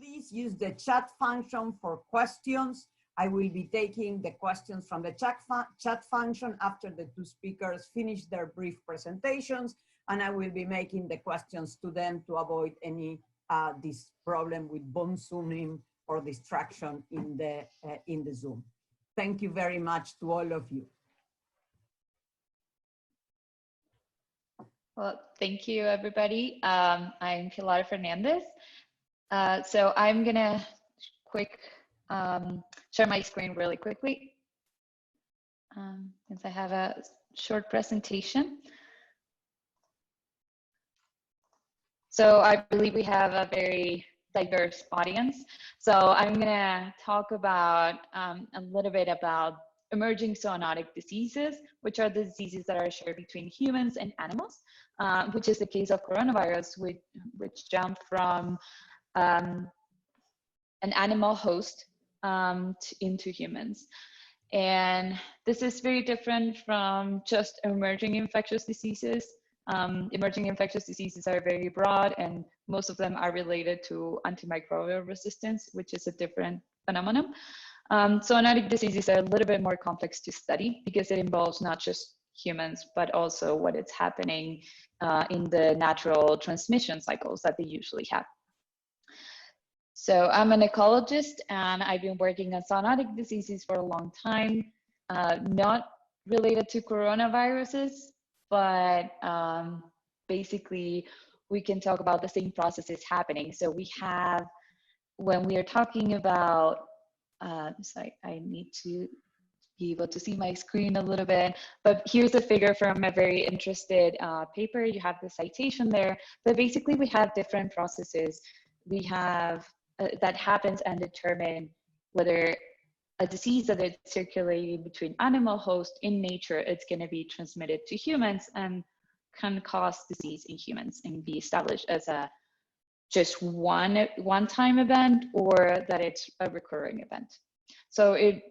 Please use the chat function for questions. I will be taking the questions from the chat function after the two speakers finish their brief presentations, and I will be making the questions to them to avoid any this problem with bomb zooming or distraction in the Zoom. Thank you very much to all of you. Well, thank you, everybody. I'm Pilar Fernandez. So I'm gonna share my screen really quickly, since I have a short presentation. So I believe we have a very diverse audience. So I'm gonna talk about a little bit about emerging zoonotic diseases, which are the diseases that are shared between humans and animals, which is the case of coronavirus, which jump from an animal host into humans. And this is very different from just emerging infectious diseases. Emerging infectious diseases are very broad, and most of them are related to antimicrobial resistance, which is a different phenomenon. Zoonotic diseases are a little bit more complex to study because it involves not just humans, but also what is happening in the natural transmission cycles that they usually have. So I'm an ecologist, and I've been working on zoonotic diseases for a long time, not related to coronaviruses, but basically we can talk about the same processes happening. So we have, when we are talking about, sorry, I need to be able to see my screen a little bit, but here's a figure from a very interested paper. You have the citation there, but basically we have different processes. We have that happens and determine whether a disease that is circulating between animal hosts in nature, it's going to be transmitted to humans and can cause disease in humans and be established as a just one-time event, or that it's a recurring event. So it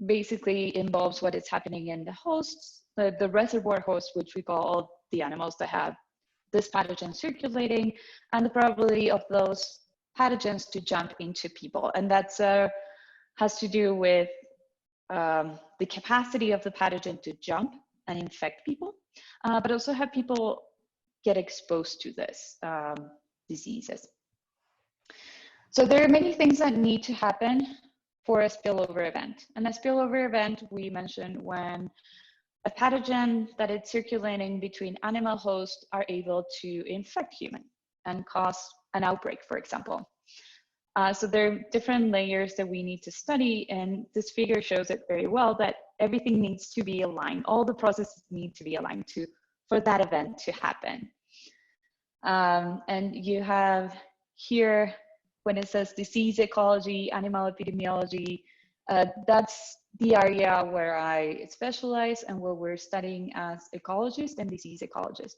basically involves what is happening in the hosts, the reservoir hosts, which we call all the animals that have this pathogen circulating, and the probability of those pathogens to jump into people. And that's has to do with the capacity of the pathogen to jump and infect people, but also have people get exposed to this diseases. So there are many things that need to happen for a spillover event. And a spillover event, we mentioned when a pathogen that is circulating between animal hosts are able to infect human and cause an outbreak, for example. So there are different layers that we need to study, and this figure shows it very well that everything needs to be aligned. All the processes need to be aligned for that event to happen. And you have here, when it says disease ecology, animal epidemiology, that's the area where I specialize and where we're studying as ecologists and disease ecologists.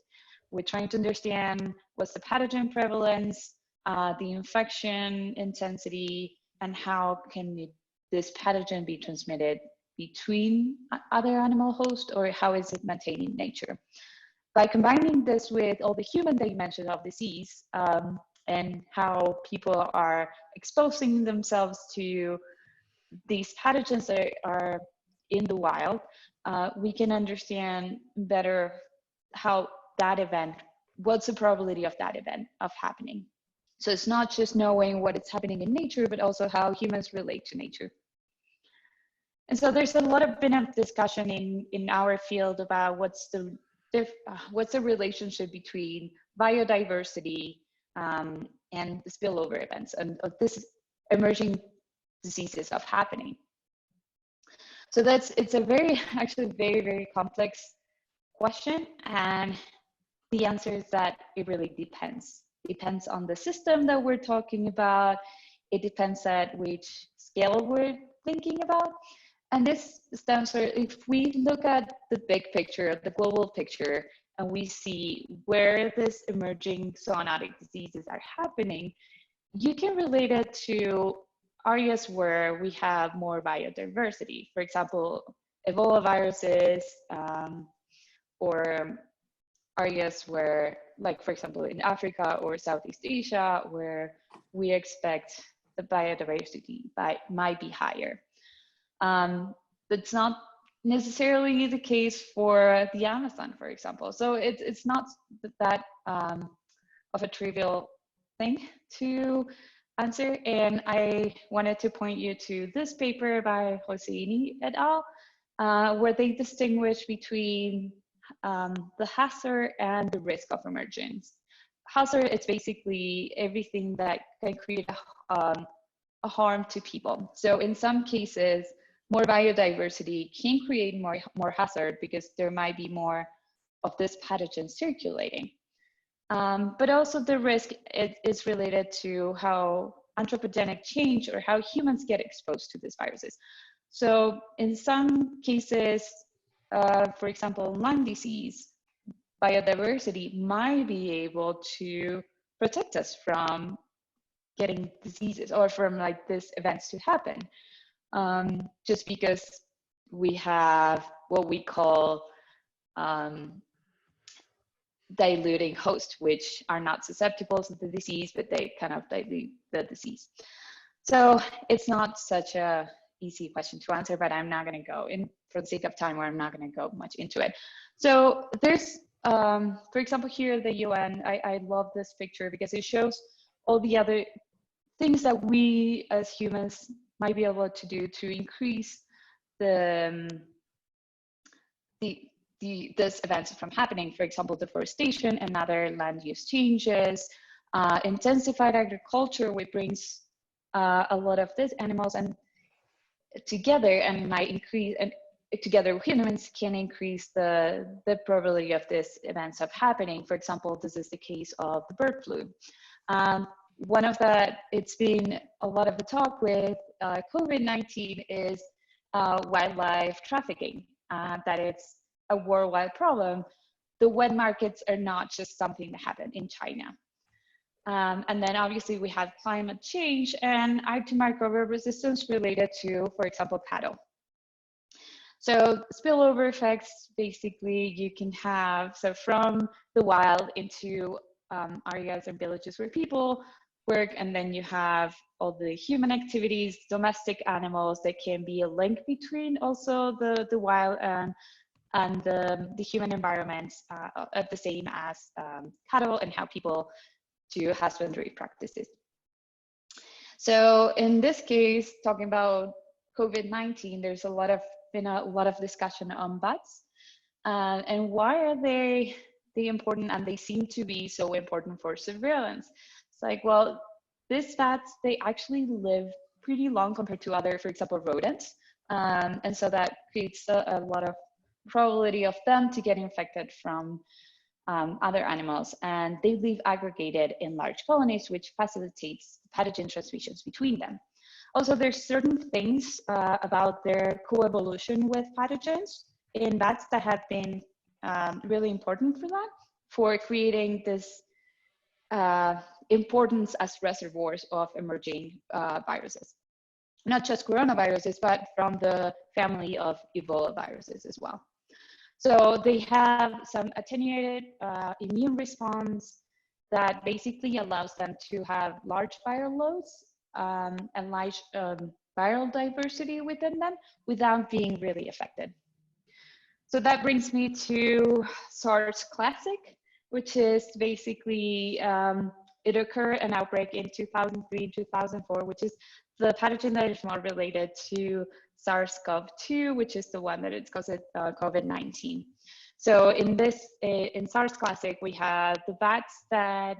We're trying to understand what's the pathogen prevalence, the infection intensity, and how can this pathogen be transmitted between other animal hosts, or how is it maintained in nature. By combining this with all the human dimension of disease and how people are exposing themselves to these pathogens that are in the wild, we can understand better how that event, what's the probability of that event of happening. So it's not just knowing what is happening in nature, but also how humans relate to nature. And so there's a lot of been a discussion in our field about what's the relationship between biodiversity and the spillover events and of this emerging diseases of happening. So it's a actually very complex question, and the answer is that it really depends. Depends on the system that we're talking about. It depends at which scale we're thinking about. And this stems from, if we look at the big picture, the global picture, and we see where this emerging zoonotic diseases are happening, you can relate it to areas where we have more biodiversity. For example, Ebola viruses, or areas where, like for example, in Africa or Southeast Asia, where we expect the biodiversity might be higher. That's not necessarily the case for the Amazon, for example. So it's not that of a trivial thing to answer. And I wanted to point you to this paper by Hosseini et al., where they distinguish between the hazard and the risk of emergence. Hazard is basically everything that can create a harm to people. So in some cases, more biodiversity can create more hazard because there might be more of this pathogen circulating. But also the risk is related to how anthropogenic change or how humans get exposed to these viruses. So in some cases, for example, Lyme disease, biodiversity might be able to protect us from getting diseases or from like these events to happen. Just because we have what we call diluting hosts, which are not susceptible to the disease, but they kind of dilute the disease. So it's not such a easy question to answer, but I'm not going to go in for the sake of time, or I'm not going to go much into it. So there's, for example, here at the UN, I love this picture because it shows all the other things that we as humans might be able to do to increase these events from happening. For example, deforestation and other land use changes, intensified agriculture, which brings a lot of these animals and together and might increase, and together with humans can increase the probability of these events of happening. For example, this is the case of the bird flu. One of the, it's been a lot of the talk with COVID-19 is wildlife trafficking, that it's a worldwide problem. The wet markets are not just something that happened in China. And then obviously we have climate change and antimicrobial resistance related to, for example, cattle. So spillover effects, basically you can have, so from the wild into areas and villages where people work, and then you have all the human activities, domestic animals that can be a link between also the wild and the human environments, the same as cattle and how people do husbandry practices. So in this case, talking about COVID-19, there's been a lot of discussion on bats, and why are they important, and they seem to be so important for surveillance. It's like, well, these bats, they actually live pretty long compared to other, for example, rodents, and so that creates a lot of probability of them to get infected from other animals, and they live aggregated in large colonies, which facilitates pathogen transmissions between them. Also, there's certain things about their coevolution with pathogens in bats that have been really important for that, for creating this importance as reservoirs of emerging viruses. Not just coronaviruses, but from the family of Ebola viruses as well. So they have some attenuated immune response that basically allows them to have large viral loads and large viral diversity within them without being really affected. So that brings me to SARS Classic, which is basically, it occurred an outbreak in 2003, 2004, which is the pathogen that is more related to SARS-CoV-2, which is the one that it's caused COVID-19. So in SARS Classic, we had the bats that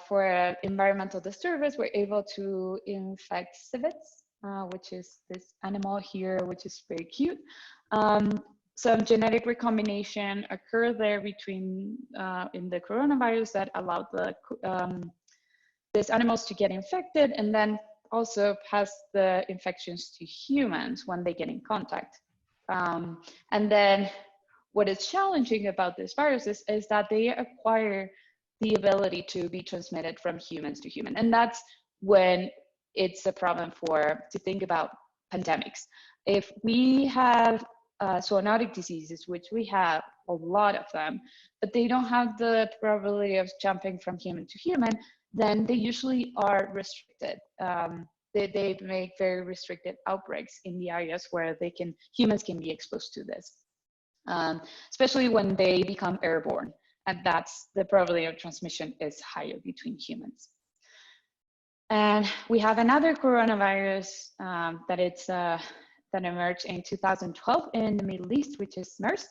for environmental disturbance were able to infect civets, which is this animal here, which is very cute. Some genetic recombination occurred there between in the coronavirus that allowed these animals to get infected, and then also pass the infections to humans when they get in contact. And then what is challenging about these viruses is that they acquire the ability to be transmitted from humans to human. And that's when it's a problem to think about pandemics. If we have zoonotic diseases, which we have a lot of them, but they don't have the probability of jumping from human to human, then they usually are restricted. They make very restricted outbreaks in the areas where humans can be exposed to this, especially when they become airborne, and that's the probability of transmission is higher between humans. And we have another coronavirus that emerged in 2012 in the Middle East, which is MERS.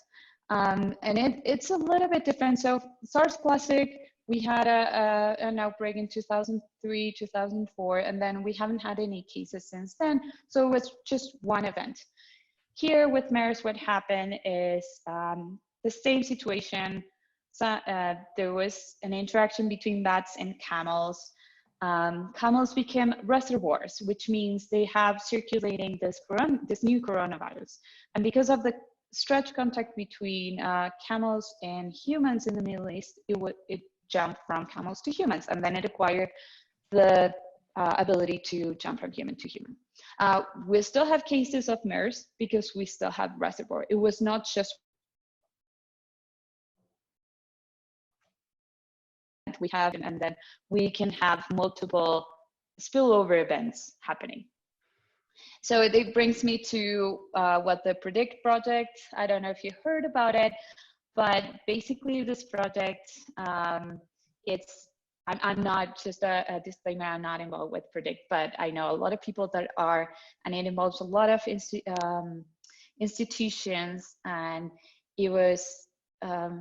And it's a little bit different. So SARS Classic, we had an outbreak in 2003, 2004, and then we haven't had any cases since then. So it was just one event. Here with MERS, what happened is the same situation. So, there was an interaction between bats and camels. Camels became reservoirs, which means they have circulating this new coronavirus. And because of the stretch contact between camels and humans in the Middle East, it jumped from camels to humans, and then it acquired the ability to jump from human to human. We still have cases of MERS because we still have reservoir. It was not just we have, and then we can have multiple spillover events happening. So it brings me to what the PREDICT project, I don't know if you heard about it, but basically this project, I'm not, just a disclaimer, I'm not involved with PREDICT, but I know a lot of people that are, and it involves a lot of institutions, and it was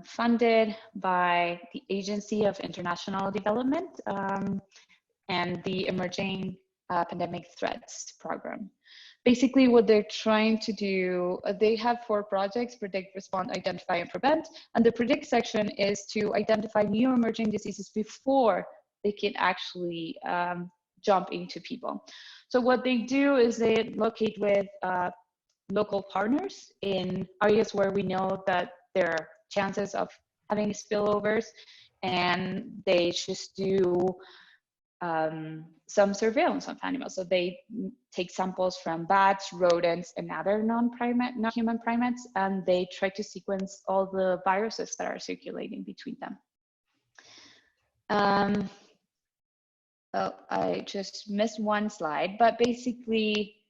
funded by the Agency of International Development and the Emerging Pandemic Threats Program. Basically, what they're trying to do, they have 4 projects: predict, respond, identify, and prevent. And the predict section is to identify new emerging diseases before they can actually jump into people. So what they do is they locate with local partners in areas where we know that there are chances of having spillovers, and they just do some surveillance of animals. So they take samples from bats, rodents, and other non-human primates, and they try to sequence all the viruses that are circulating between them. Oh, I just missed one slide, but basically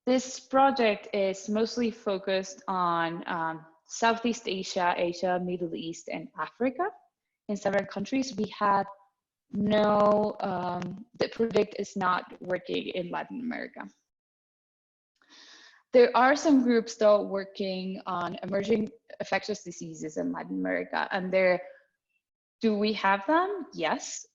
this project is mostly focused on Southeast Asia, Asia, Middle East, and Africa. In several countries, we have no, the PREDICT is not working in Latin America. There are some groups though working on emerging infectious diseases in Latin America, and do we have them? Yes.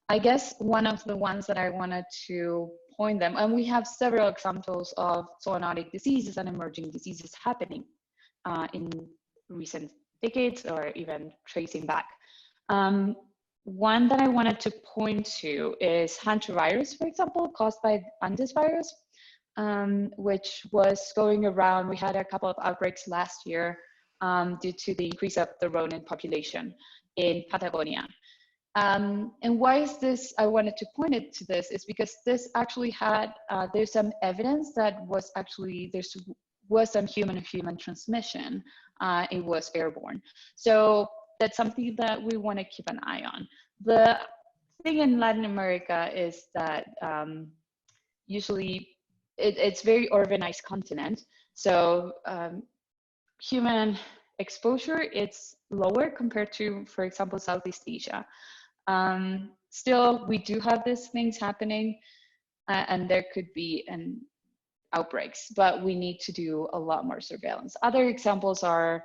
I guess one of the ones that I wanted to point them, and we have several examples of zoonotic diseases and emerging diseases happening in recent decades or even tracing back. One that I wanted to point to is hantavirus, for example, caused by Andes virus, which was going around. We had a couple of outbreaks last year due to the increase of the rodent population in Patagonia. And why is this, I wanted to point it to this, is because this actually had, there's some evidence that was actually, there was some human-to-human transmission. It was airborne. So that's something that we want to keep an eye on. The thing in Latin America is that usually it's very urbanized continent. So human exposure, it's lower compared to, for example, Southeast Asia. Still, we do have these things happening and there could be outbreaks, but we need to do a lot more surveillance. Other examples are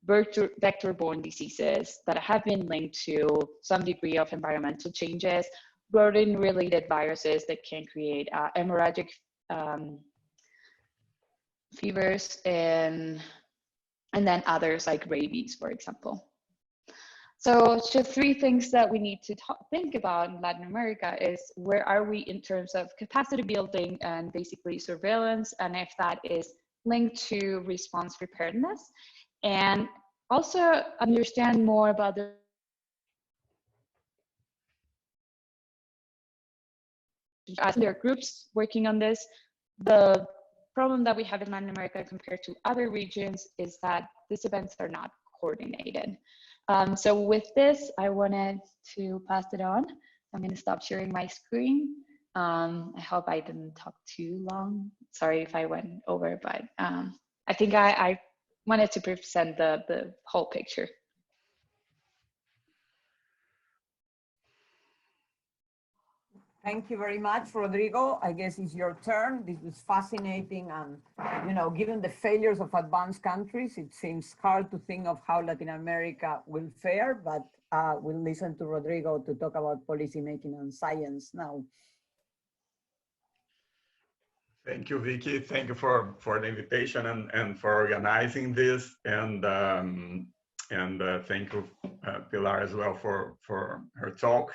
vector-borne diseases that have been linked to some degree of environmental changes, rodent-related viruses that can create hemorrhagic fevers, and then others like rabies, for example. So just 3 things that we need to think about in Latin America is where are we in terms of capacity building and basically surveillance, and if that is linked to response preparedness, and also understand more about the as there are groups working on this. The problem that we have in Latin America compared to other regions is that these events are not coordinated. So with this, I wanted to pass it on. I'm going to stop sharing my screen. I hope I didn't talk too long. Sorry if I went over, but I think I wanted to present the whole picture. Thank you very much, Rodrigo. I guess it's your turn. This was fascinating, and given the failures of advanced countries, it seems hard to think of how Latin America will fare, but we'll listen to Rodrigo to talk about policymaking and science now. Thank you, Vicky. Thank you for the invitation and for organizing this, and thank you, Pilar, as well for her talk.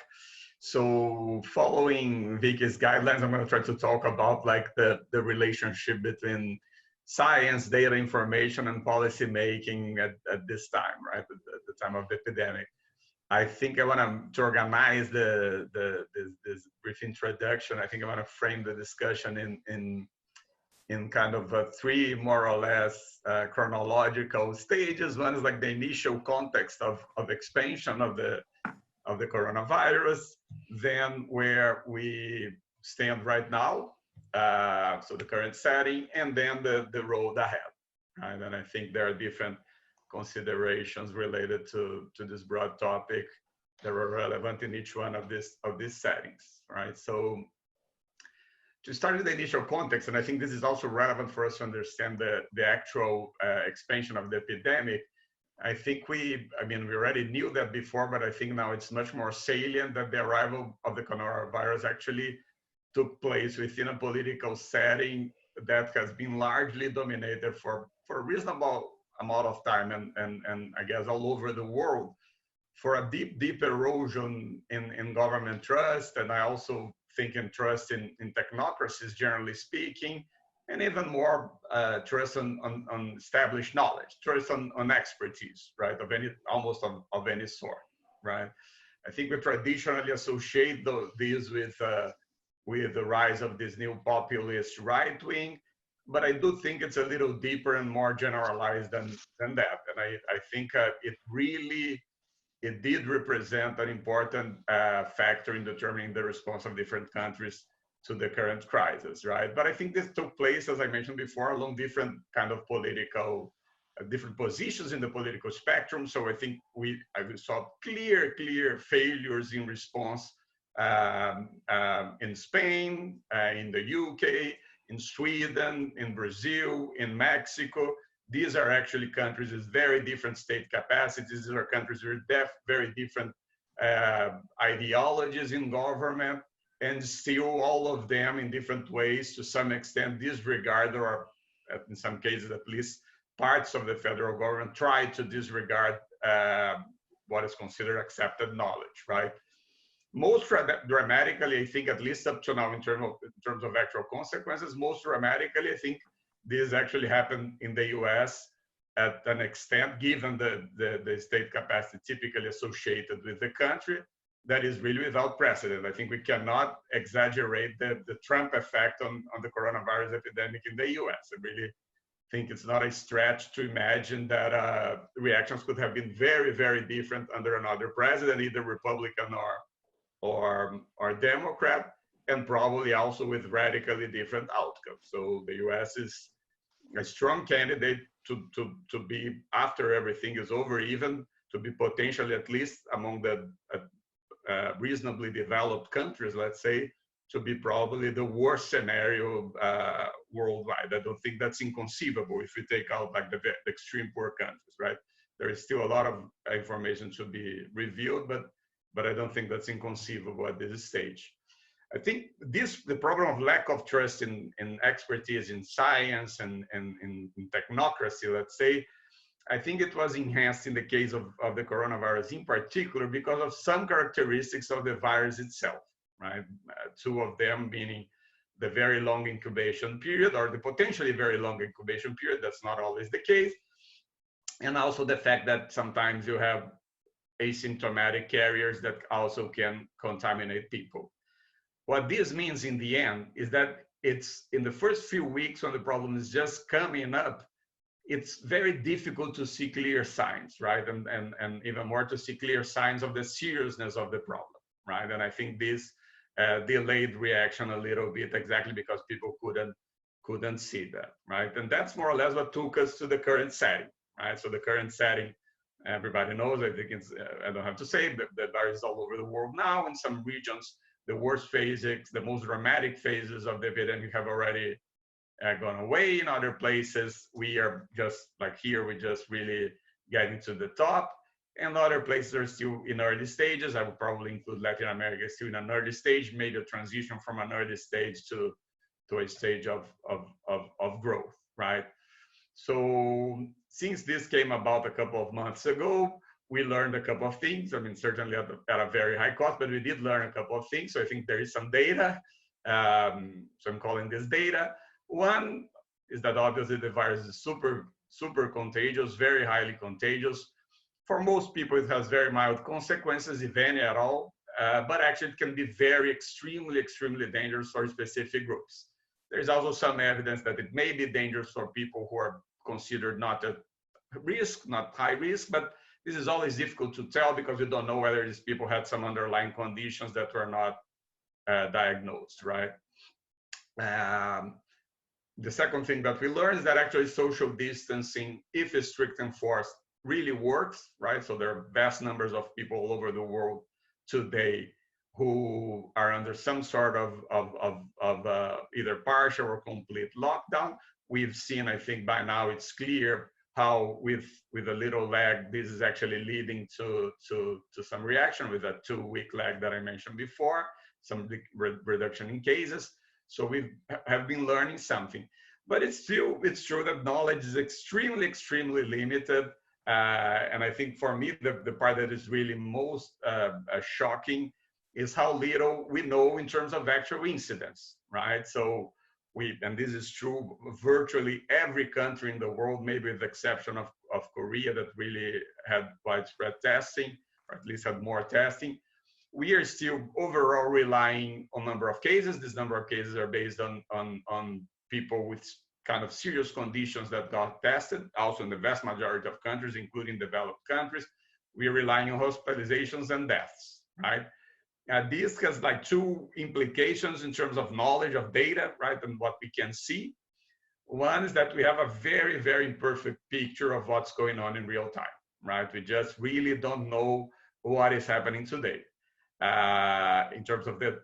So following Vicky's guidelines, I'm going to try to talk about like the relationship between science, data, information, and policy making at this time, right? At the time of the epidemic. I think I want to organize this brief introduction. I think I want to frame the discussion in kind of three more or less chronological stages. One is like the initial context of expansion of the coronavirus, then where we stand right now, so the current setting, and then the road ahead. Right? And I think there are different considerations related to this broad topic that are relevant in each one of these settings. Right? So to start with the initial context, and I think this is also relevant for us to understand the actual expansion of the epidemic. I think we already knew that before, but I think now it's much more salient that the arrival of the coronavirus actually took place within a political setting that has been largely dominated for a reasonable amount of time, and I guess all over the world, for a deep erosion in government trust, and I also think in trust in technocracies, generally speaking, and even more trust on established knowledge, trust on expertise, right, of any sort, right? I think we traditionally associate these with the rise of this new populist right wing, but I do think it's a little deeper and more generalized than that. And I think it did represent an important factor in determining the response of different countries to the current crisis, right? But I think this took place, as I mentioned before, along different kind of political, different positions in the political spectrum. So I think we saw clear failures in response in Spain, in the UK, in Sweden, in Brazil, in Mexico. These are actually countries with very different state capacities. These are countries with very different ideologies in government, and still all of them in different ways, to some extent, disregard, or in some cases at least, parts of the federal government try to disregard what is considered accepted knowledge, right? Most dramatically, I think, at least up to now, in terms of actual consequences, most dramatically, I think this actually happened in the US at an extent, given the state capacity typically associated with the country, that is really without precedent. I think we cannot exaggerate the Trump effect on the coronavirus epidemic in the US. I really think it's not a stretch to imagine that reactions could have been very different under another president, either Republican or Democrat, and probably also with radically different outcomes. So the US is a strong candidate to be, after everything is over, even to be potentially, at least among the reasonably developed countries, let's say, to be probably the worst scenario worldwide. I don't think that's inconceivable if we take out like the extreme poor countries, right? There is still a lot of information to be revealed, but I don't think that's inconceivable at this stage. I think the problem of lack of trust in expertise in science and in technocracy, let's say, I think it was enhanced in the case of the coronavirus in particular because of some characteristics of the virus itself, right? Two of them being the very long incubation period, or the potentially very long incubation period. That's not always the case. And also the fact that sometimes you have asymptomatic carriers that also can contaminate people. What this means in the end is that it's in the first few weeks when the problem is just coming up, it's very difficult to see clear signs, right? And even more to see clear signs of the seriousness of the problem, right? And I think this delayed reaction a little bit, exactly because people couldn't see that, right? And that's more or less what took us to the current setting, right? So the current setting, everybody knows, I think it's, I don't have to say, the virus is all over the world now. In some regions, the worst phases, the most dramatic phases of the epidemic have already gone away. In other places, we are just like here, we just really getting to the top. And other places are still in early stages. I would probably include Latin America still in an early stage, made a transition from an early stage to a stage of growth, right? So since this came about a couple of months ago, we learned a couple of things. I mean, certainly at a very high cost, but we did learn a couple of things. So I think there is some data. So I'm calling this data. One is that obviously the virus is super contagious, very highly contagious. For most people, it has very mild consequences, if any at all. But actually, it can be very extremely dangerous for specific groups. There's also some evidence that it may be dangerous for people who are considered not at risk, not high risk, but this is always difficult to tell because we don't know whether these people had some underlying conditions that were not diagnosed, right? The second thing that we learned is that actually social distancing, if it's strict enforced, really works, right? So there are vast numbers of people all over the world today who are under some sort of either partial or complete lockdown. We've seen, I think by now it's clear how with a little lag, this is actually leading to some reaction with that 2-week lag that I mentioned before, some reduction in cases. So we have been learning something, but it's true that knowledge is extremely limited. And I think for me, the part that is really most shocking is how little we know in terms of actual incidents, right? So and this is true, virtually every country in the world, maybe with the exception of Korea that really had widespread testing, or at least had more testing. We are still overall relying on number of cases. This number of cases are based on people with kind of serious conditions that got tested, also in the vast majority of countries, including developed countries. We're relying on hospitalizations and deaths, right? This has like two implications in terms of knowledge of data, right, and what we can see. One is that we have a very imperfect picture of what's going on in real time, right? We just really don't know what is happening today in terms of the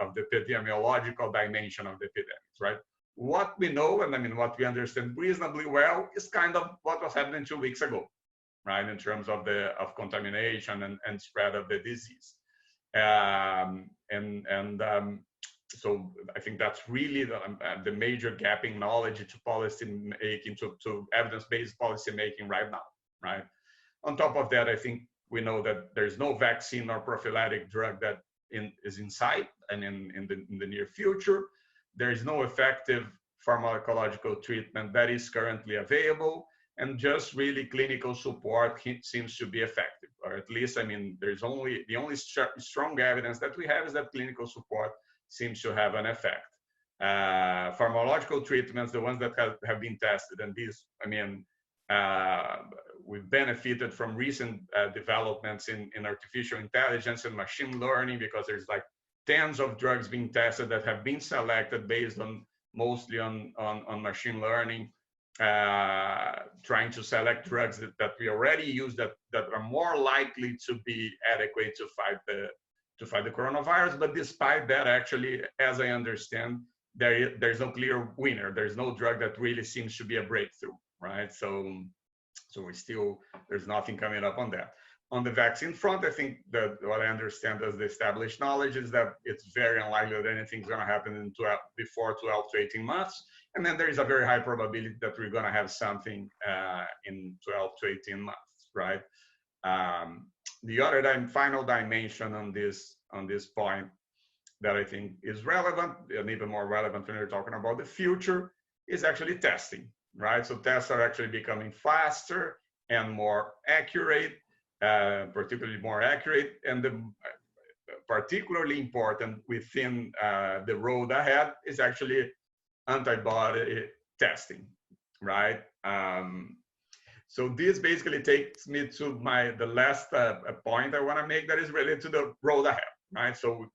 epidemiological dimension of the epidemics, right? What we know, and I mean what we understand reasonably well, is kind of what was happening 2 weeks ago, right? In terms of contamination and spread of the disease. So I think that's really the major gap in knowledge to policy making, to evidence-based policy making right now, right? On top of that, I think we know that there's no vaccine or prophylactic drug that is in sight and in the near future. There is no effective pharmacological treatment that is currently available, and just really clinical support seems to be effective, or at least, I mean, the only strong evidence that we have is that clinical support seems to have an effect. Pharmacological treatments, the ones that have been tested, and these, I mean, we've benefited from recent developments in artificial intelligence and machine learning, because there's like tens of drugs being tested that have been selected based on mostly on machine learning, trying to select drugs that we already use that are more likely to be adequate to fight the coronavirus. But despite that, actually, as I understand, there's no clear winner. There's no drug that really seems to be a breakthrough, right? So there's nothing coming up on that. On the vaccine front, I think that what I understand as the established knowledge is that it's very unlikely that anything's going to happen before 12 to 18 months. And then there is a very high probability that we're going to have something in 12 to 18 months, right? The other final dimension on this point that I think is relevant, and even more relevant when we're talking about the future, is actually testing, right? So tests are actually becoming faster and more accurate, particularly more accurate, and particularly important within the road ahead is actually antibody testing. right? So this basically takes me to the last point I want to make, that is related to the road ahead, right? So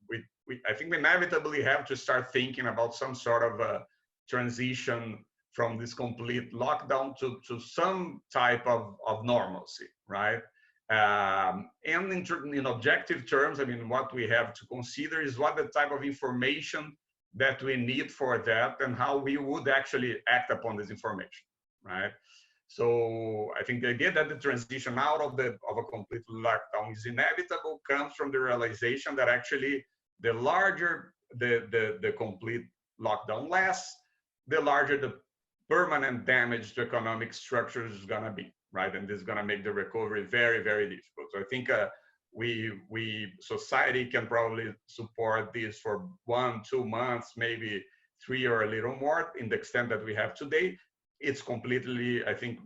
I think we inevitably have to start thinking about some sort of a transition from this complete lockdown to some type of normalcy, right? And in objective terms, I mean, what we have to consider is what the type of information that we need for that and how we would actually act upon this information, right? So I think the idea that the transition out of a complete lockdown is inevitable comes from the realization that actually the larger the complete lockdown lasts, the larger the permanent damage to economic structures is going to be, right? And this is going to make the recovery very, very difficult. So I think society can probably support this for 1, 2 months, maybe 3 or a little more in the extent that we have today. It's completely, I think,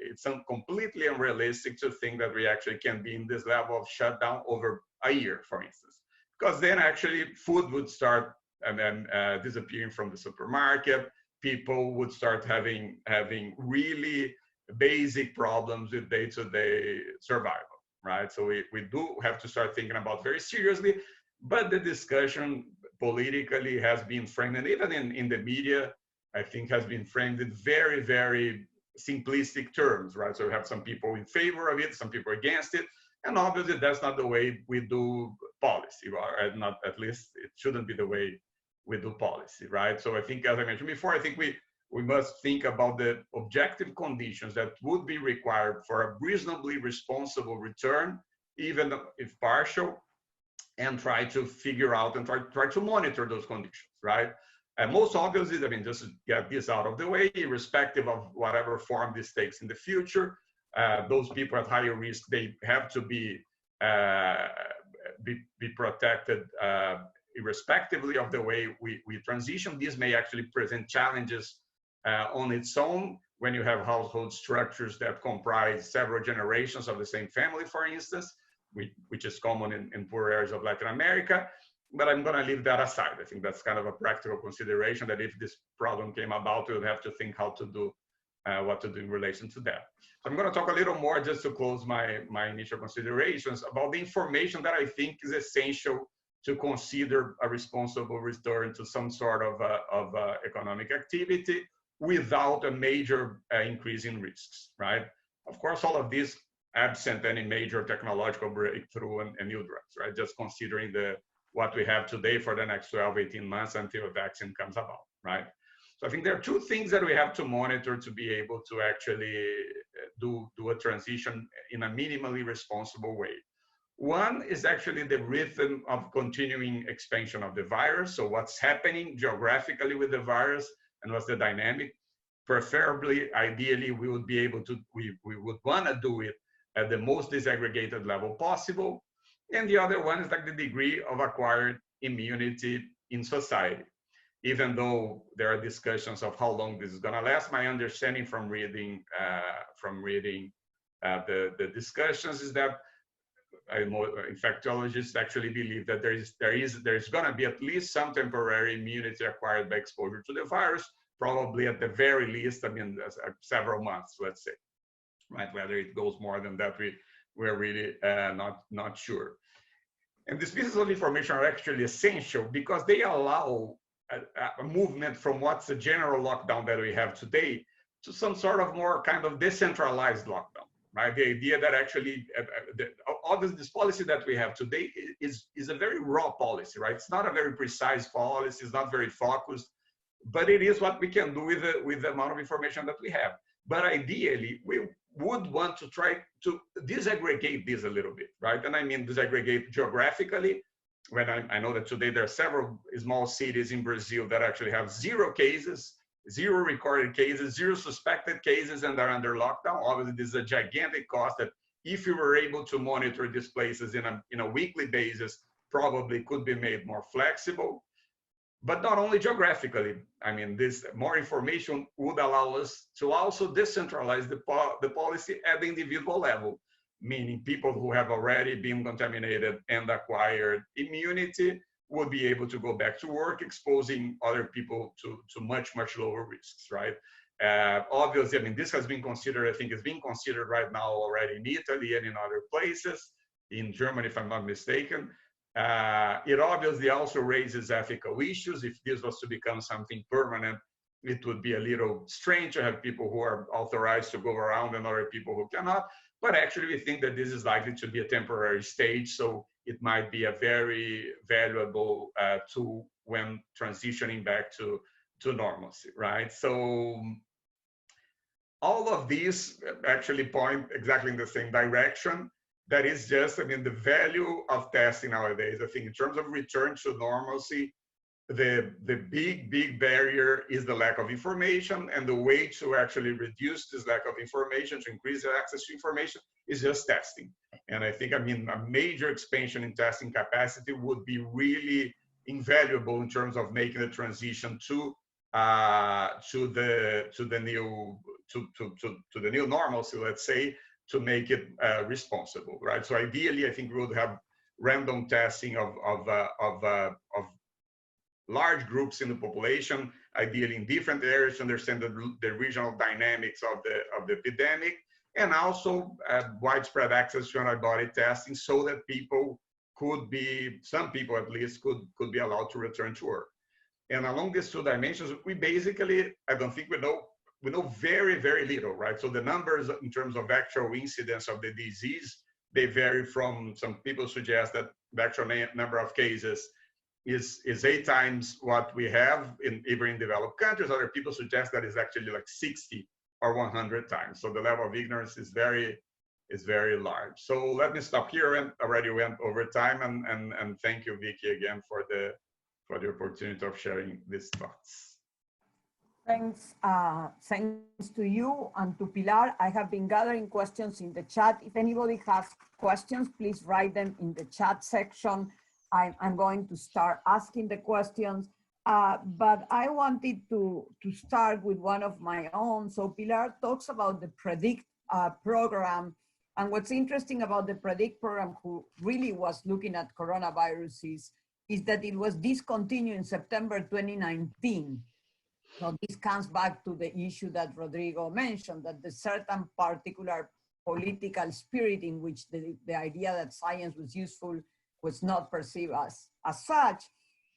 it's completely unrealistic to think that we actually can be in this level of shutdown over a year, for instance, because then actually food would start and then disappearing from the supermarket. People would start having really basic problems with day-to-day survival, right? So we do have to start thinking about very seriously, but the discussion politically has been framed, and even in the media, I think has been framed in very, very simplistic terms, right? So we have some people in favor of it, some people against it, and obviously that's not the way we do policy, or not, at least it shouldn't be the way we do policy, right? So I think, as I mentioned before, I think we must think about the objective conditions that would be required for a reasonably responsible return, even if partial, and try to figure out and try to monitor those conditions, right? And most obviously, I mean, just to get this out of the way, irrespective of whatever form this takes in the future, those people at higher risk, they have to be protected irrespectively of the way we transition. This may actually present challenges on its own when you have household structures that comprise several generations of the same family, for instance, which is common in poor areas of Latin America. But I'm going to leave that aside. I think that's kind of a practical consideration, that if this problem came about, we would have to think how to do what to do in relation to that. So I'm going to talk a little more, just to close my initial considerations, about the information that I think is essential to consider a responsible return to some sort of economic activity without a major increase in risks, right? Of course, all of this absent any major technological breakthrough and new drugs, right? Just considering what we have today for the next 12, 18 months until a vaccine comes about, right? So I think there are two things that we have to monitor to be able to actually do a transition in a minimally responsible way. One is actually the rhythm of continuing expansion of the virus. So what's happening geographically with the virus and what's the dynamic. Preferably, ideally, we would be able to, we would want to do it at the most disaggregated level possible. And the other one is like the degree of acquired immunity in society. Even though there are discussions of how long this is going to last, my understanding from reading the discussions is that infectiologists actually believe that there's going to be at least some temporary immunity acquired by exposure to the virus, probably at the very least, I mean, several months, let's say, right? Whether it goes more than that, we're really not sure. And these pieces of information are actually essential because they allow a movement from what's a general lockdown that we have today to some sort of more kind of decentralized lockdown, right? The idea that actually, this policy that we have today is a very raw policy, right? It's not a very precise policy, it's not very focused, but it is what we can do with the amount of information that we have. But ideally, we would want to try to disaggregate this a little bit, right? And I mean disaggregate geographically. When I know that today there are several small cities in Brazil that actually have 0 cases, 0 recorded cases, 0 suspected cases, and are under lockdown. Obviously, this is a gigantic cost that if you were able to monitor these places in a weekly basis, probably could be made more flexible. But not only geographically, I mean, this more information would allow us to also decentralize the policy at the individual level, meaning people who have already been contaminated and acquired immunity would be able to go back to work, exposing other people to much, much lower risks, right? Obviously, I mean, this has been considered, I think it's being considered right now already in Italy and in other places, in Germany, if I'm not mistaken. It obviously also raises ethical issues. If this was to become something permanent, it would be a little strange to have people who are authorized to go around and other people who cannot. But actually, we think that this is likely to be a temporary stage, so it might be a very valuable tool when transitioning back to normalcy, right? So all of these actually point exactly in the same direction. That is just, I mean, the value of testing nowadays. I think in terms of return to normalcy, the big barrier is the lack of information, and the way to actually reduce this lack of information, to increase the access to information, is just testing. And I think, I mean, a major expansion in testing capacity would be really invaluable in terms of making the transition to the new normalcy, let's say, to make it responsible, right? So ideally, I think we would have random testing of large groups in the population, ideally in different areas, to understand the regional dynamics of the epidemic, and also widespread access to antibody testing, so that people could be, some people at least, could be allowed to return to work. And along these two dimensions, we basically, I don't think we know very, very little, right? So the numbers in terms of actual incidence of the disease, they vary from, some people suggest that the actual number of cases is 8 times what we have even in developed countries. Other people suggest that it's actually like 60 or 100 times. So the level of ignorance is very large. So let me stop here, and already went over time, and thank you, Vicky, again for the opportunity of sharing these thoughts. Thanks, thanks to you and to Pilar. I have been gathering questions in the chat. If anybody has questions, please write them in the chat section. I'm going to start asking the questions, but I wanted to start with one of my own. So Pilar talks about the PREDICT program, and what's interesting about the PREDICT program, who really was looking at coronaviruses, is that it was discontinued in September 2019. So this comes back to the issue that Rodrigo mentioned, that the certain particular political spirit in which the idea that science was useful was not perceived as such.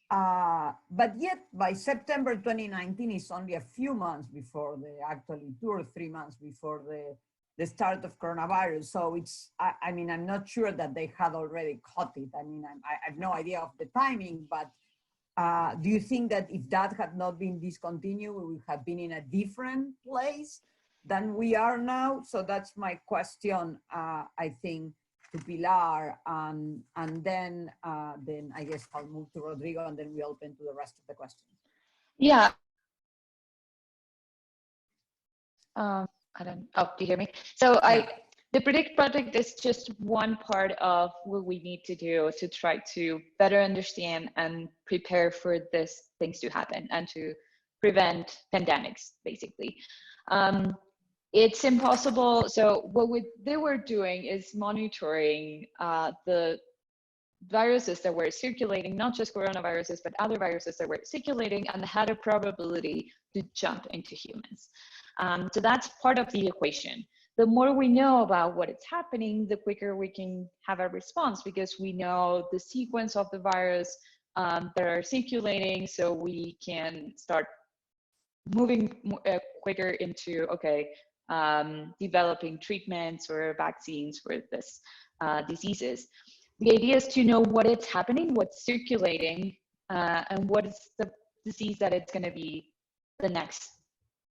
But yet by September 2019, it's only a few months before actually 2 or 3 months before the start of coronavirus. So it's, I mean, I'm not sure that they had already caught it. I mean, I have no idea of the timing, but do you think that if that had not been discontinued, we would have been in a different place than we are now? So that's my question, I think, to Pilar, and then I guess I'll move to Rodrigo, and then we open to the rest of the questions. Yeah. I don't, oh, do you hear me? So yeah. The PREDICT project is just one part of what we need to do to try to better understand and prepare for these things to happen and to prevent pandemics, basically. It's impossible. So what they were doing is monitoring the viruses that were circulating, not just coronaviruses, but other viruses that were circulating and had a probability to jump into humans. So that's part of the equation. The more we know about what is happening, the quicker we can have a response, because we know the sequence of the virus that are circulating, so we can start moving quicker into, okay, developing treatments or vaccines for this diseases. The idea is to know what is happening, what's circulating, and what is the disease that it's going to be the next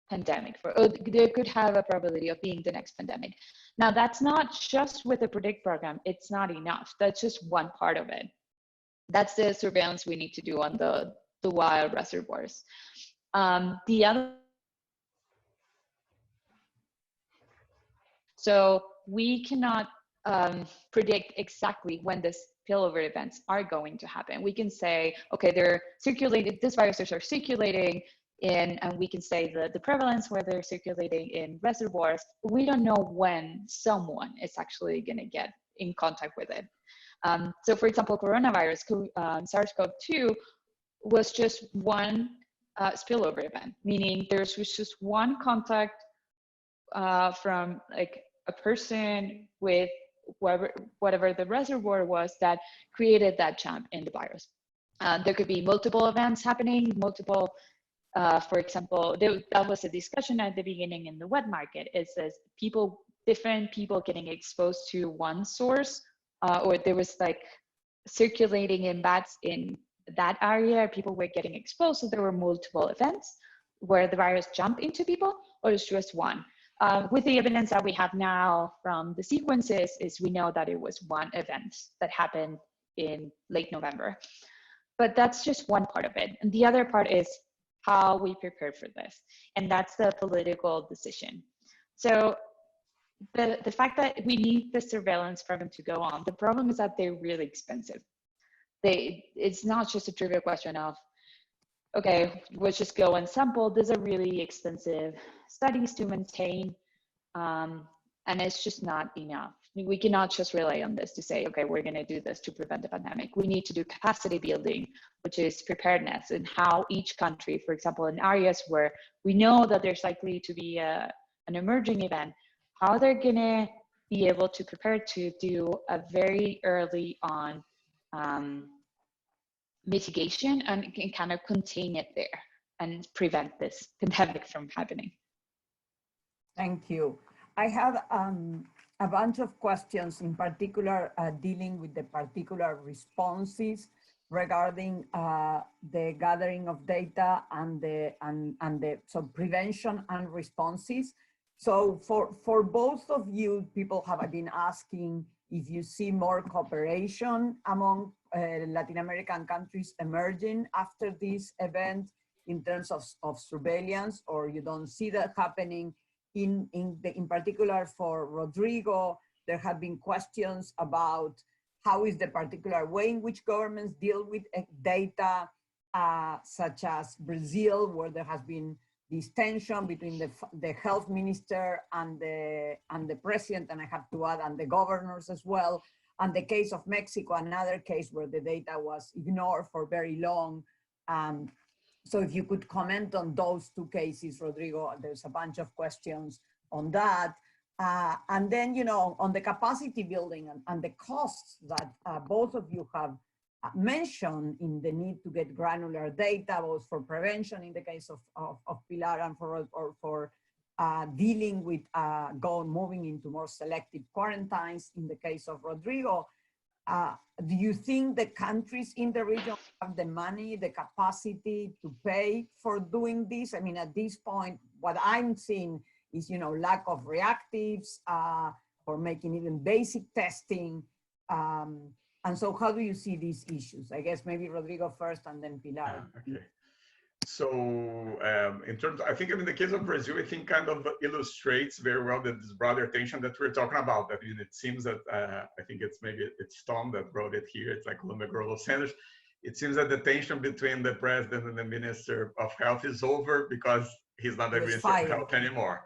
pandemic for. There could have a probability of being the next pandemic. Now, that's not just with the PREDICT program. It's not enough. That's just one part of it. That's the surveillance we need to do on the wild reservoirs. The other, so we cannot predict exactly when this spillover events are going to happen. We can say, okay, they're circulating, these viruses are circulating and we can say the prevalence where they're circulating in reservoirs. We don't know when someone is actually going to get in contact with it. So for example, coronavirus, SARS-CoV-2 was just one spillover event, meaning there's just one contact from like a person with whatever the reservoir was that created that jump in the virus. There could be multiple events happening, multiple, for example, that was a discussion at the beginning in the wet market. It says different people getting exposed to one source, or there was like circulating in bats in that area, people were getting exposed. So there were multiple events where the virus jumped into people, or it's just one. With the evidence that we have now from the sequences is we know that it was one event that happened in late November. But that's just one part of it. And the other part is how we prepare for this. And that's the political decision. So the fact that we need the surveillance program to go on, the problem is that they're really expensive. It's not just a trivial question of, okay, let's just go and sample. These are really expensive studies to maintain, and it's just not enough. We cannot just rely on this to say, okay, we're going to do this to prevent the pandemic. We need to do capacity building, which is preparedness, and how each country, for example, in areas where we know that there's likely to be an emerging event, how they're going to be able to prepare to do a very early on mitigation and can kind of contain it there and prevent this pandemic from happening. Thank you. I have a bunch of questions, in particular dealing with the particular responses regarding the gathering of data and the so prevention and responses. So for both of you, people have been asking if you see more cooperation among Latin American countries emerging after this event in terms of surveillance, or you don't see that happening. In particular for Rodrigo, there have been questions about how is the particular way in which governments deal with data, such as Brazil, where there has been this tension between the health minister and the president, and I have to add, and the governors as well. And the case of Mexico, another case where the data was ignored for very long. So if you could comment on those two cases, Rodrigo, there's a bunch of questions on that. And then, you know, on the capacity building and the costs that both of you have mentioned in the need to get granular data, both for prevention in the case of Pilar and for dealing with moving into more selective quarantines in the case of Rodrigo. Do you think the countries in the region have the money, the capacity to pay for doing this? I mean, at this point, what I'm seeing is, you know, lack of reactives or making even basic testing. And so how do you see these issues? I guess maybe Rodrigo first and then Pilar. Okay. So in terms, I think in the case of Brazil, I think kind of illustrates very well this broader tension that we're talking about. I mean, it seems that, I think it's Tom that brought it here. It's like Columbia Grow Los Angeles. It seems that the tension between the president and the Minister of Health is over because he's not the Minister of Health anymore.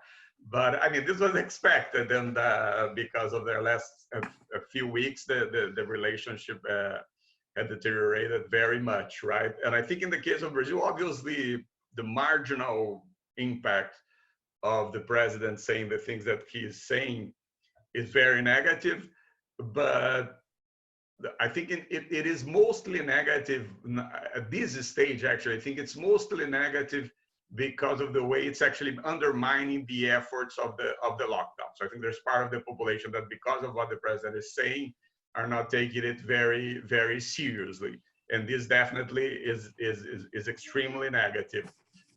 But I mean, this was expected, and because of their last a few weeks, the relationship had deteriorated very much, right? And I think in the case of Brazil, obviously, the marginal impact of the president saying the things that he's saying is very negative, but I think it is mostly negative at this stage, actually. I think it's mostly negative because of the way it's actually undermining the efforts of the lockdown. So I think there's part of the population that, because of what the president is saying, are not taking it very, very seriously. And this definitely is extremely negative.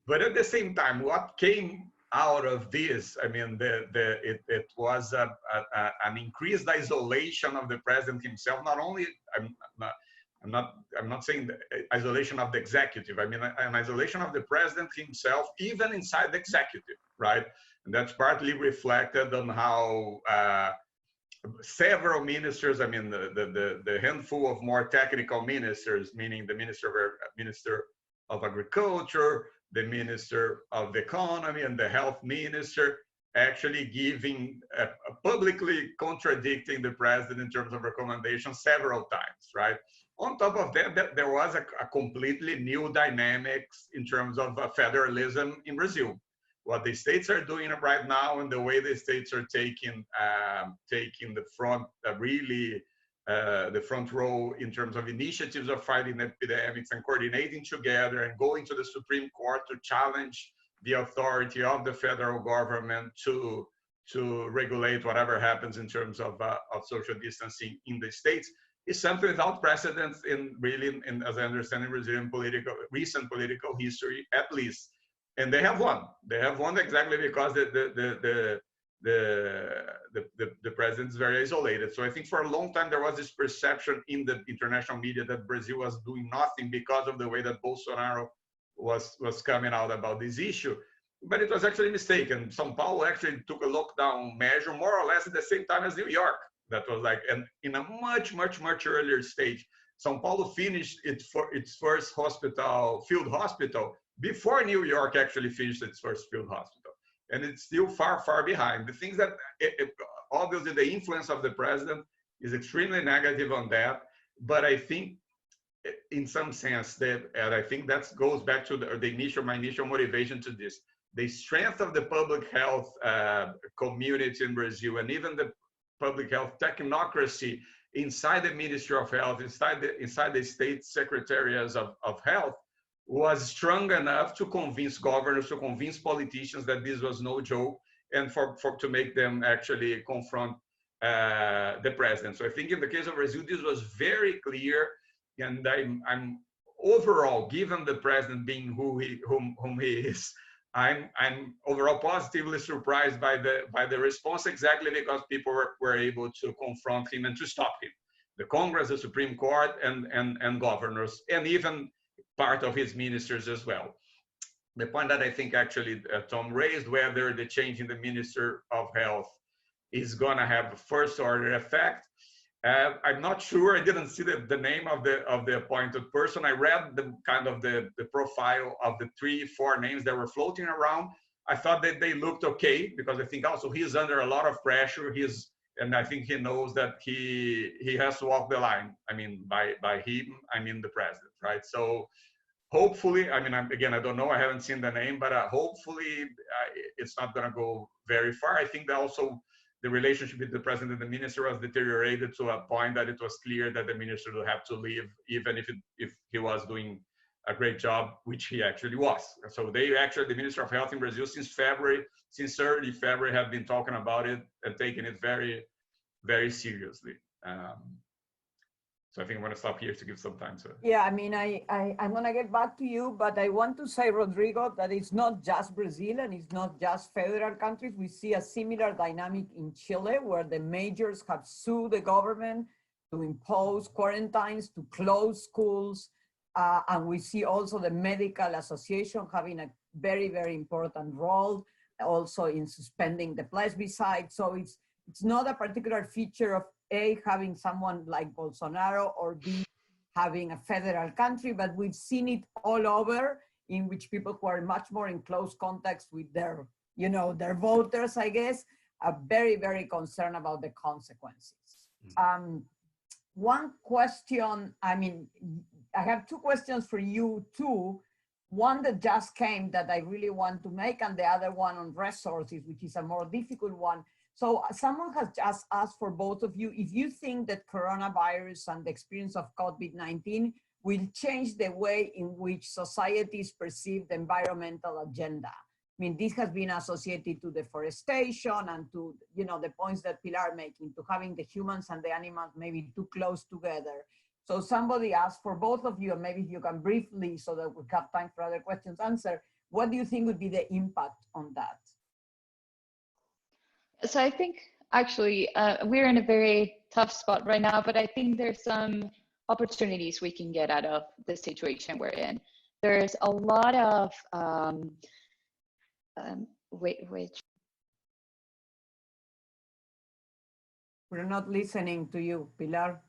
But at the same time, what came out of this, I mean, it was an increased isolation of the president himself. Not only, I'm not saying the isolation of the executive. I mean, an isolation of the president himself, even inside the executive, right? And that's partly reflected on how several ministers, I mean, the handful of more technical ministers, meaning the Minister of Agriculture, the Minister of Economy, and the Health Minister, actually giving, publicly contradicting the president in terms of recommendations several times, right? On top of that, there was a completely new dynamics in terms of federalism in Brazil. What the states are doing right now and the way the states are taking the front, the front row in terms of initiatives of fighting epidemics and coordinating together and going to the Supreme Court to challenge the authority of the federal government to regulate whatever happens in terms of social distancing in the states is something without precedent as I understand, in Brazilian recent political history, at least. And they have won. They have won exactly because the president is very isolated. So I think for a long time there was this perception in the international media that Brazil was doing nothing because of the way that Bolsonaro was coming out about this issue. But it was actually mistaken. São Paulo actually took a lockdown measure more or less at the same time as New York. That was like, and in a much earlier stage. São Paulo finished its first field hospital before New York actually finished its first field hospital. And it's still far behind. The things that, obviously the influence of the president is extremely negative on that, but I think in some sense and I think that goes back to my initial motivation to this, the strength of the public health community in Brazil, and even the public health technocracy inside the Ministry of Health, inside the state secretariats of health, was strong enough to convince governors, to convince politicians that this was no joke, and to make them actually confront the president. So I think in the case of Brazil, this was very clear, and I'm overall, given the president being whom he is, I'm overall positively surprised by the response, exactly because people were able to confront him and to stop him. The Congress, the Supreme Court, and governors, and even part of his ministers as well. The point that I think actually Tom raised, whether the change in the Minister of Health is going to have a first order effect, I'm not sure. I didn't see the name of the appointed person. I read the profile of the 3-4 names that were floating around. I thought that they looked okay, because I think also he's under a lot of pressure. And I think he knows that he has to walk the line. I mean, by him, I mean the president, right? So hopefully, I mean, again, I don't know, I haven't seen the name, but hopefully it's not going to go very far. I think that also the relationship with the president and the minister was deteriorated to a point that it was clear that the minister would have to leave, even if he was doing a great job, which he actually was. So the Minister of Health in Brazil since early February have been talking about it and taking it very, very seriously. So I think I'm going to stop here to give some time to it. Yeah, I mean, I'm going to get back to you, but I want to say, Rodrigo, that it's not just Brazil and it's not just federal countries. We see a similar dynamic in Chile, where the majors have sued the government to impose quarantines, to close schools. And we see also the medical association having a very, very important role also in suspending the plebiscite. So it's not a particular feature of A, having someone like Bolsonaro, or B, having a federal country, but we've seen it all over, in which people who are much more in close contact with their voters, I guess, are very, very concerned about the consequences. One question, I mean, I have two questions for you too. One that just came that I really want to make, and the other one on resources, which is a more difficult one. So someone has just asked for both of you, if you think that coronavirus and the experience of COVID-19 will change the way in which societies perceive the environmental agenda. I mean, this has been associated to deforestation and to, the points that Pilar making, to having the humans and the animals maybe too close together. So somebody asked for both of you, and maybe you can briefly, so that we have time for other questions, answer, what do you think would be the impact on that? So I think actually we're in a very tough spot right now, but I think there's some opportunities we can get out of the situation we're in. There's a lot of, We're not listening to you, Pilar.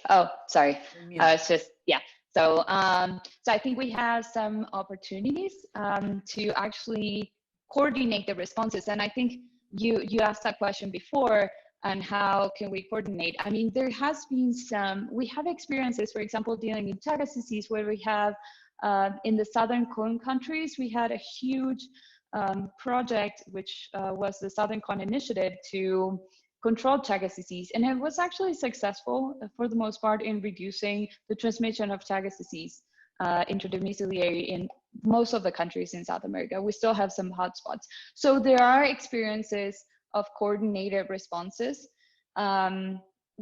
Oh, sorry. It's just, yeah. So I think we have some opportunities to actually coordinate the responses. And I think you asked that question before. and how can we coordinate? I mean, there has been we have experiences, for example, dealing in Chagas disease, where we have, in the Southern Cone countries, we had a huge project, which was the Southern Cone Initiative to control Chagas disease. And it was actually successful for the most part in reducing the transmission of Chagas disease intradomiciliary in most of the countries in South America. We still have some hotspots. So there are experiences of coordinated responses.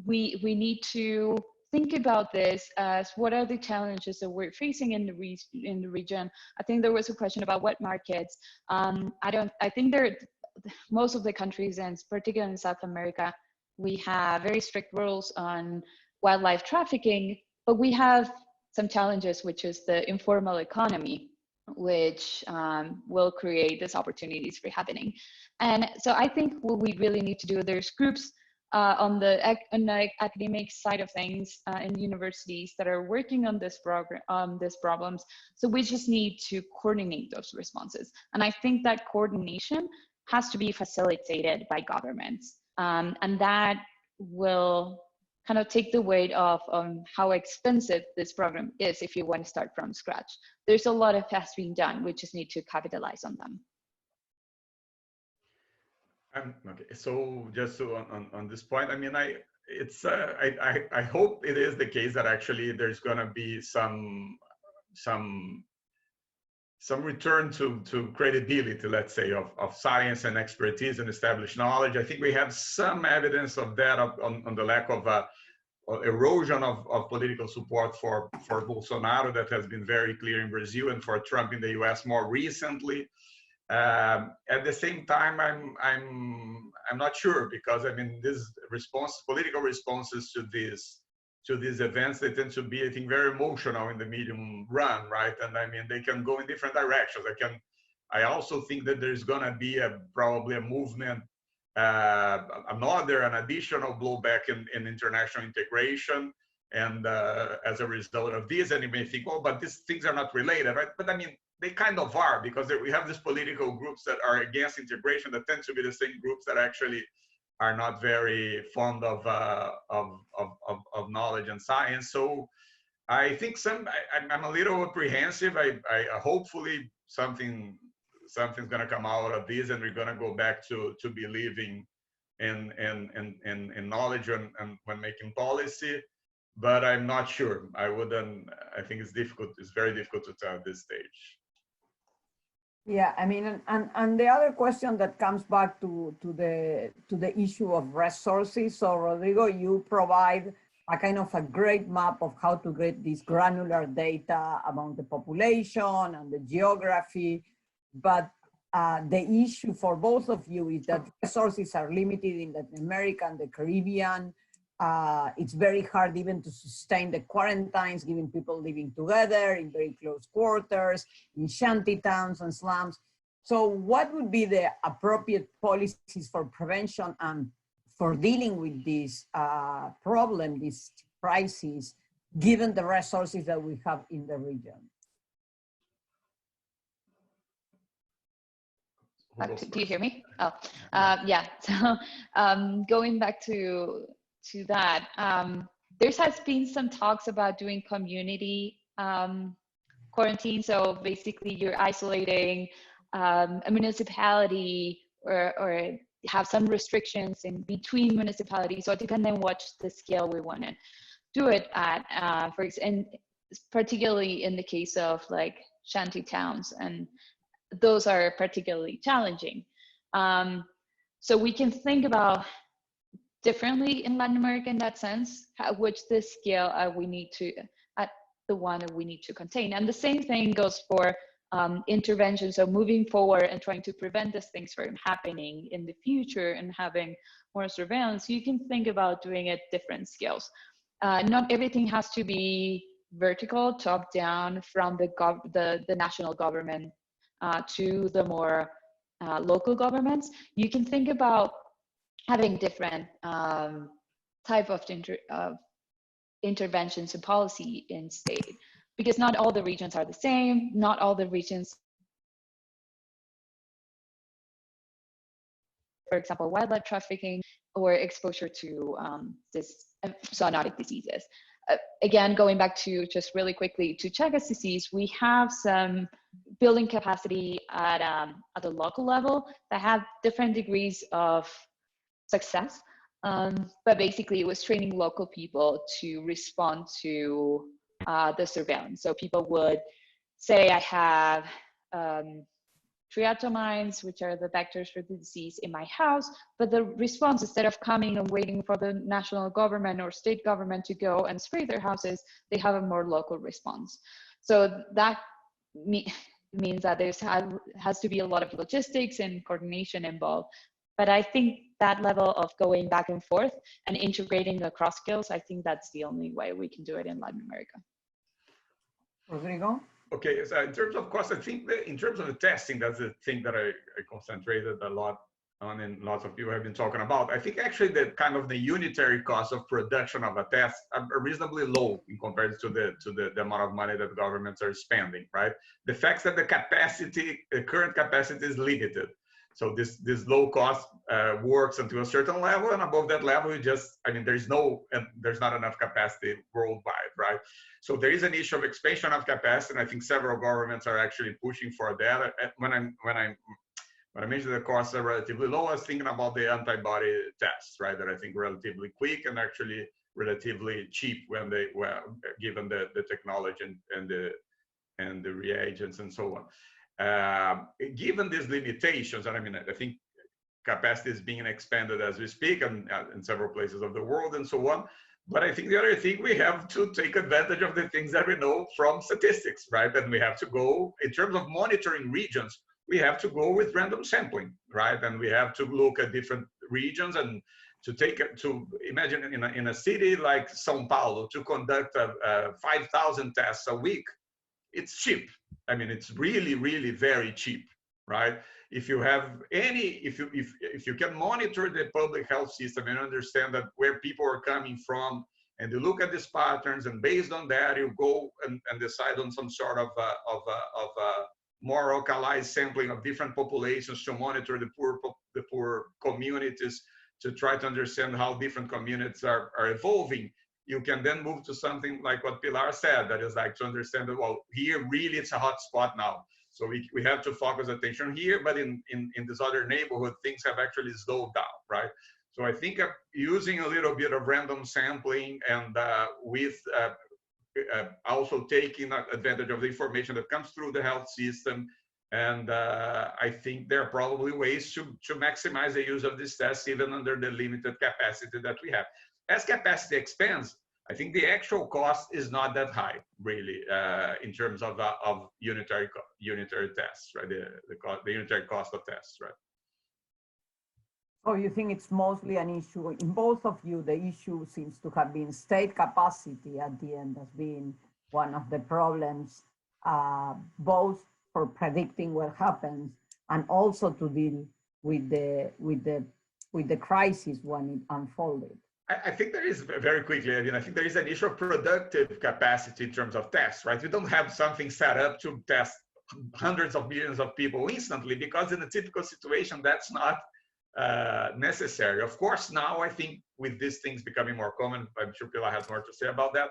We need to think about this as what are the challenges that we're facing in the region. I think there was a question about wet markets. I think most of the countries, and particularly in South America, we have very strict rules on wildlife trafficking, but we have some challenges, which is the informal economy, which will create these opportunities for happening. And so I think what we really need to do, there's groups on the academic side of things in universities that are working on these problems. So we just need to coordinate those responses. And I think that coordination has to be facilitated by governments. And that will kind of take the weight off how expensive this program is if you want to start from scratch. There's a lot of has been done. We just need to capitalize on them. Okay, so just on this point, I mean, I hope it is the case that actually there's going to be some return to credibility, let's say, of science and expertise and established knowledge. I think we have some evidence of that on the lack of erosion of political support for Bolsonaro that has been very clear in Brazil, and for Trump in the US more recently. At the same time, I'm not sure, because I mean, this political responses to these events, they tend to be, I think, very emotional in the medium run, right? And I mean, they can go in different directions. I also think that there's going to be probably a movement, an additional blowback in international integration, and as a result of this, and you may think, oh, but these things are not related, right? But I mean, they kind of are, because we have these political groups that are against integration that tend to be the same groups that actually are not very fond of knowledge and science. So I think I'm a little apprehensive. I hopefully something's going to come out of this, and we're going to go back to believing in knowledge and when making policy. But I'm not sure. I think it's difficult. It's very difficult to tell at this stage. Yeah, I mean, and the other question that comes back to the issue of resources. So Rodrigo, you provide a kind of a great map of how to get this granular data about the population and the geography. But the issue for both of you is that resources are limited in Latin America and the Caribbean. It's very hard even to sustain the quarantines, given people living together in very close quarters, in shanty towns and slums. So what would be the appropriate policies for prevention and for dealing with this problem, this crisis, given the resources that we have in the region? Do you hear me? Oh, yeah. So going back to that, there has been some talks about doing community quarantine. So basically you're isolating a municipality or have some restrictions in between municipalities. So depending on what the scale we want to do it at, and particularly in the case of like shanty towns, and those are particularly challenging. So we can think about differently in Latin America in that sense, which the scale we need to, at the one that we need to contain. And the same thing goes for intervention. So moving forward and trying to prevent these things from happening in the future and having more surveillance, you can think about doing it different scales. Not everything has to be vertical, top down from the national government to the more local governments. You can think about having different type of interventions and policy in state, because not all the regions are the same. Not all the regions for example, wildlife trafficking or exposure to this zoonotic diseases. Again, going back to just really quickly to Chagas disease, we have some building capacity at the local level that have different degrees of success. But basically, it was training local people to respond to the surveillance. So people would say, I have triatomines, which are the vectors for the disease, in my house, but the response, instead of coming and waiting for the national government or state government to go and spray their houses, they have a more local response. So that means that there has to be a lot of logistics and coordination involved. But I think that level of going back and forth and integrating across skills, I think that's the only way we can do it in Latin America. Rodrigo? Okay, so in terms of cost, I think that in terms of the testing, that's the thing that I concentrated a lot on, and lots of people have been talking about. I think actually the kind of the unitary cost of production of a test are reasonably low in comparison to the amount of money that governments are spending, right? The fact that the current capacity is limited. So this low cost works until a certain level, and above that level, there's not enough capacity worldwide, right? So there is an issue of expansion of capacity, and I think several governments are actually pushing for that. When I mentioned the costs are relatively low, I was thinking about the antibody tests, right? That I think relatively quick and actually relatively cheap when given the technology and the reagents and so on. Given these limitations, and I think capacity is being expanded as we speak and in several places of the world and so on. But I think the other thing, we have to take advantage of the things that we know from statistics, right? And we have to go, in terms of monitoring regions, we have to go with random sampling, right? And we have to look at different regions and to imagine in a city like São Paulo, to conduct 5,000 tests a week, it's cheap. It's really, really very cheap, right? If you have if you can monitor the public health system and understand that where people are coming from, and you look at these patterns, and based on that, you go and decide on some sort of more localized sampling of different populations to monitor the poor communities, to try to understand how different communities are evolving. You can then move to something like what Pilar said, that is like to understand that, well, here really it's a hot spot now. So we have to focus attention here, but in this other neighborhood, things have actually slowed down, right? So I think using a little bit of random sampling and with also taking advantage of the information that comes through the health system. And I think there are probably ways to maximize the use of these tests, even under the limited capacity that we have. As capacity expands, I think the actual cost is not that high, really, in terms of unitary tests, right? The unitary cost of tests, right? So you think it's mostly an issue in both of you? The issue seems to have been state capacity at the end as being one of the problems, both for predicting what happens and also to deal with the crisis when it unfolded. I think there is, very quickly, I think there is an issue of productive capacity in terms of tests, right? We don't have something set up to test hundreds of millions of people instantly, because in a typical situation, that's not necessary. Of course, now I think with these things becoming more common, I'm sure Pilar has more to say about that.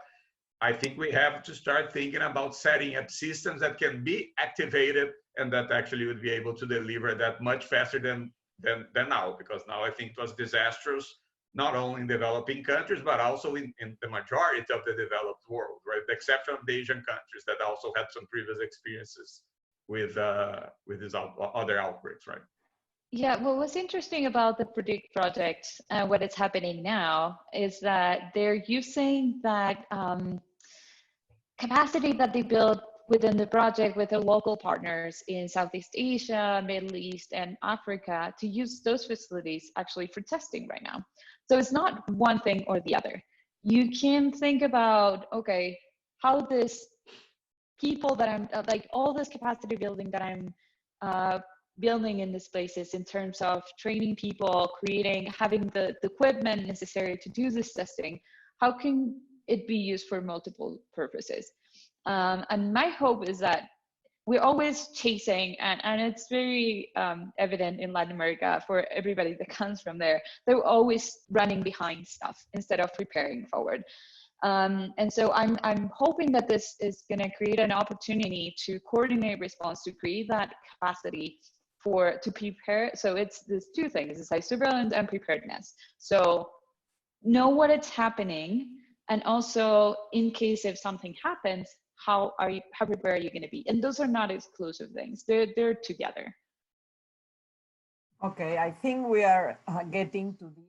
I think we have to start thinking about setting up systems that can be activated and that actually would be able to deliver that much faster than now, because now I think it was disastrous, not only in developing countries, but also in the majority of the developed world, right? The exception of the Asian countries that also had some previous experiences with these other outbreaks, right? Yeah, well, what's interesting about the Predict project and what is happening now is that they're using that capacity that they built within the project with the local partners in Southeast Asia, Middle East, and Africa to use those facilities actually for testing right now. So it's not one thing or the other. You can think about, okay, how this people that I'm, like all this capacity building that I'm building in these places in terms of training people, having the equipment necessary to do this testing, how can it be used for multiple purposes? And my hope is that we're always chasing, and it's very evident in Latin America for everybody that comes from there. They're always running behind stuff instead of preparing forward. And so I'm hoping that this is going to create an opportunity to coordinate response, to create that capacity to prepare. So it's these two things: it's like surveillance and preparedness. So know what it's happening, and also in case if something happens, how prepared are you going to be? And those are not exclusive things; they're together. Okay, I think we are getting to the